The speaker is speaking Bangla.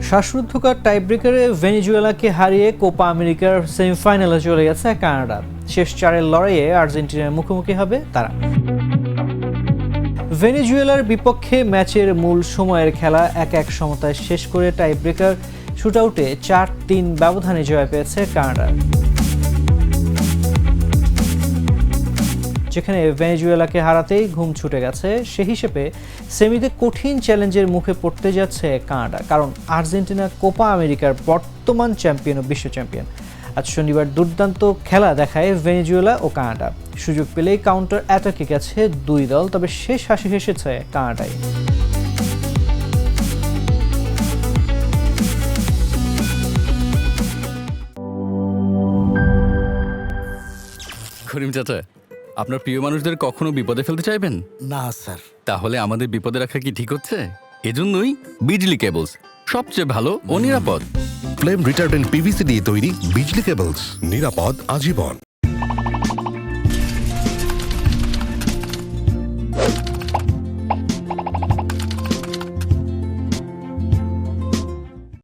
শ্বাসরুদ্ধকর টাইব্রেকারে ভেনেজুয়েলাকে হারিয়ে কোপা আমেরিকার সেমিফাইনালে চলে গেছে কানাডা। শেষ চারের লড়াইয়ে আর্জেন্টিনার মুখোমুখি হবে তারা। ভেনেজুয়েলার বিপক্ষে ম্যাচের মূল সময়ের খেলা 1-1 সমতায় শেষ করে টাইব্রেকার শুটআউটে 4-3 ব্যবধানে জয় পেয়েছে কানাডা, যেখানে ভেনেজুয়েলাকে হারাতেই ঘুম ছুটে গেছে। সে হিসেবে সেমিতে কঠিন চ্যালেঞ্জের মুখে পড়তে যাচ্ছে কানাডা, কারণ আর্জেন্টিনা কোপা আমেরিকার বর্তমান চ্যাম্পিয়ন ও বিশ্ব চ্যাম্পিয়ন। আজ শনিবার দুর্দান্ত খেলা দেখায় ভেনেজুয়েলা ও কানাডা। সুযোগ পেলেই কাউন্টার অ্যাটাকে গেছে দুই দল, তবে শেষ হাসি হেসেছে কানাডায়। করিম চাচা, আপনার প্রিয় মানুষদের কখনো বিপদে ফেলতে চাইবেন না স্যার। তাহলে আমাদের বিপদে রাখা কি ঠিক হচ্ছে? এজন্যই বিজলি কেবলস সবচেয়ে ভালো ও নিরাপদ। ফ্লেম রিটার্ডেন্ট পিভিসি দিয়ে তৈরি বিজলি কেবলস, নিরাপদ আজীবন।